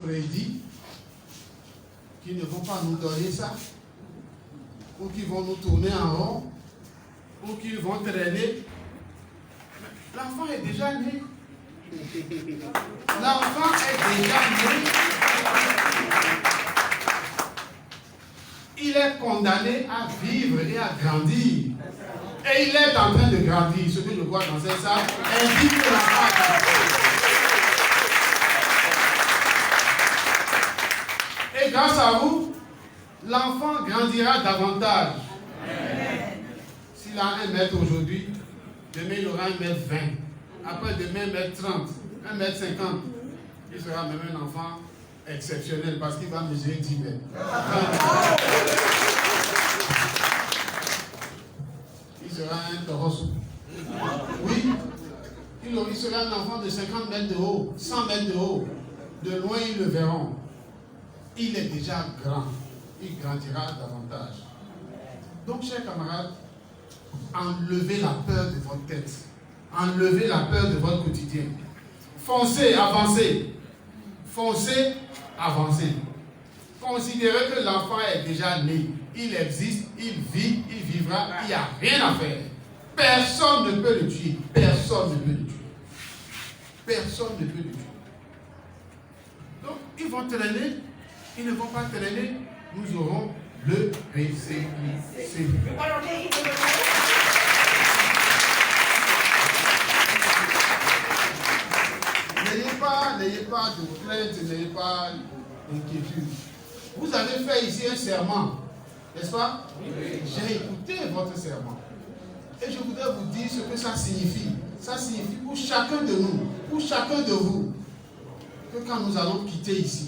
prédit qu'ils ne vont pas nous donner ça, ou qu'ils vont nous tourner en rond, ou qu'ils vont traîner. L'enfant est déjà né. L'enfant est déjà né. Il est condamné à vivre et à grandir. Et il est en train de grandir. Ce que je vois dans cette salle indique que l'enfant a grandi. Et grâce à vous, l'enfant grandira davantage. S'il a 1 mètre aujourd'hui, demain il aura 1 mètre 20. Après demain 1 mètre 30, 1 mètre 50. Il sera même un enfant exceptionnel parce qu'il va mesurer 10 mètres. Il sera un torosso. Oui, il sera un enfant de 50 mètres de haut, 100 mètres de haut. De loin, ils le verront. Il est déjà grand. Il grandira davantage. Donc, chers camarades, enlevez la peur de votre tête. Enlevez la peur de votre quotidien. Foncez, avancez. Foncez, avancez. Considérez que l'enfant est déjà né. Il existe, il vit, il vivra. Il n'y a rien à faire. Personne ne peut le tuer. Personne ne peut le tuer. Personne ne peut le tuer. Donc, ils vont traîner. Ils ne vont pas traîner. Nous aurons le récépissé. N'ayez pas de plainte, n'ayez pas d'inquiétude. Vous avez fait ici un serment, n'est-ce pas? Oui. J'ai écouté votre serment. Et je voudrais vous dire ce que ça signifie. Ça signifie pour chacun de nous, pour chacun de vous, que quand nous allons quitter ici,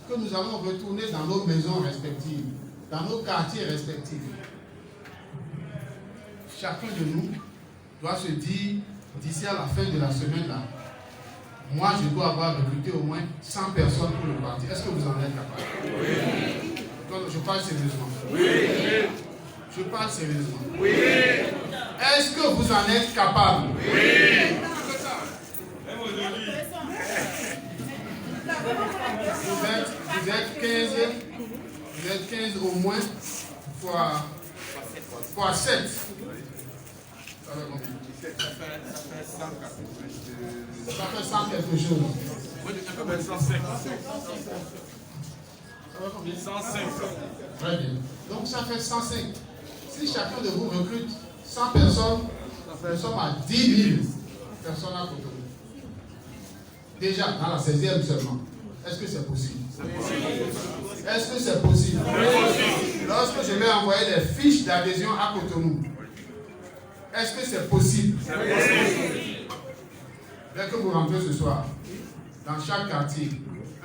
que nous allons retourner dans nos maisons respectives, dans nos quartiers respectifs, chacun de nous doit se dire, d'ici à la fin de la semaine là, moi je dois avoir recruté au moins 100 personnes pour le parti. Est-ce que vous en êtes capable? Oui. Donc, je parle sérieusement. Oui. Je parle sérieusement. Oui. Est-ce que vous en êtes capable? Oui. Vous êtes 15 au moins fois 7. Ça fait combien? Ça fait 100 quelque chose. Ça fait 105. Ça fait combien? 105. Très bien. Donc ça fait 105. Si chacun de vous recrute 100 personnes, nous sommes à 10 000 personnes à Cotonou. Déjà, dans la 16e seulement. Est-ce que c'est possible? Est-ce que c'est possible? Lorsque je vais envoyer des fiches d'adhésion à Cotonou, est-ce que c'est possible? Dès que vous rentrez ce soir, dans chaque quartier,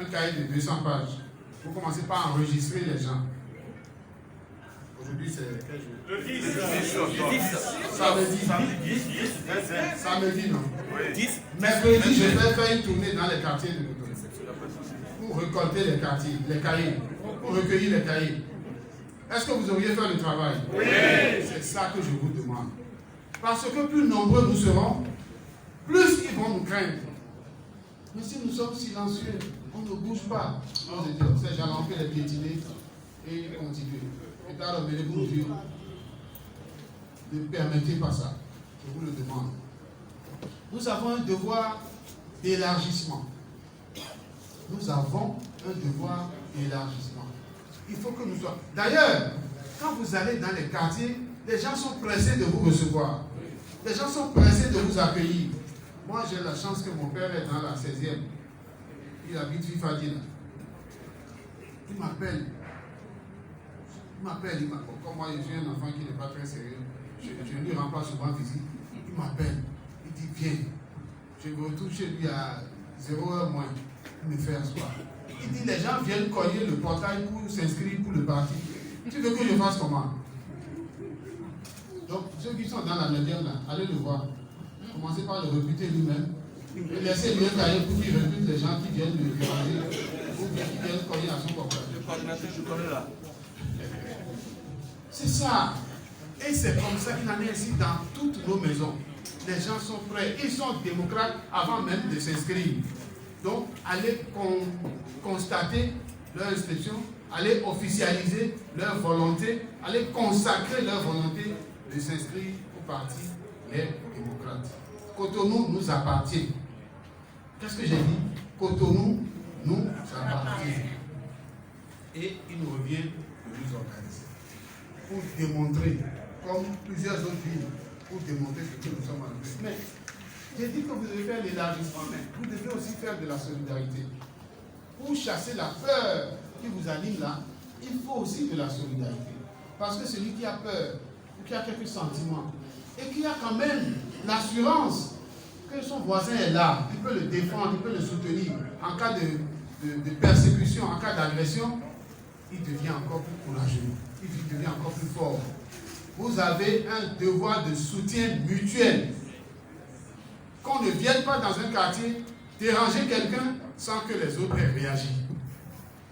un cahier de 200 pages, vous commencez par enregistrer les gens. Aujourd'hui, c'est quel jour? Le 10. Samedi, non? 10. Mercredi, je vais faire une tournée dans les quartiers de Cotonou pour récolter les cahiers, pour recueillir les cahiers. Est-ce que vous auriez fait le travail? Oui. C'est ça que je vous demande. Parce que plus nombreux nous serons, plus ils vont nous craindre. Mais si nous sommes silencieux, on ne bouge pas. On se dit, ces gens-là, on fait les piétiner et continuer. Et dans le milieu pour Dieu, ne permettez pas ça. Je vous le demande. Nous avons un devoir d'élargissement. Nous avons un devoir d'élargissement. Il faut que nous soyons. D'ailleurs, quand vous allez dans les quartiers, les gens sont pressés de vous recevoir. Les gens sont pressés de vous accueillir. Moi, j'ai la chance que mon père est dans la 16e. Il habite Fifadina. Il m'appelle. Comme moi, je suis un enfant qui n'est pas très sérieux. Je ne lui rends pas souvent visite. Il m'appelle. Il dit, viens. Je me retrouve chez lui à 0h moins. Il me fait asseoir. Il dit, les gens viennent cogner le portail pour s'inscrire pour le parti. Tu veux que je fasse comment? Donc, ceux qui sont dans la 9e, là, allez le voir. Commencez par le recruter lui-même. Et laissez-lui un cahier pour qu'il recrute les gens qui viennent le déranger ou qui viennent cogner à son portail. Le coordinateur, je connais là. C'est ça. Et c'est comme ça qu'il en est ainsi dans toutes nos maisons. Les gens sont prêts. Ils sont démocrates avant même de s'inscrire. Donc, allez constater leur inscription, allez officialiser leur volonté, allez consacrer leur volonté de s'inscrire au parti Les Démocrates. Cotonou nous appartient. Qu'est-ce que j'ai dit? Cotonou nous appartient. Et il nous revient de nous organiser pour démontrer, comme plusieurs autres villes, pour démontrer ce que nous sommes en train. Mais j'ai dit que vous devez faire l'élargissement, mais vous devez aussi faire de la solidarité. Pour chasser la peur qui vous anime là, il faut aussi de la solidarité. Parce que celui qui a peur, ou qui a quelques sentiments, et qui a quand même l'assurance que son voisin est là, il peut le défendre, il peut le soutenir en cas de persécution, en cas d'agression, il devient encore plus courageux, il devient encore plus fort. Vous avez un devoir de soutien mutuel. Qu'on ne vienne pas dans un quartier déranger quelqu'un sans que les autres aient réagi.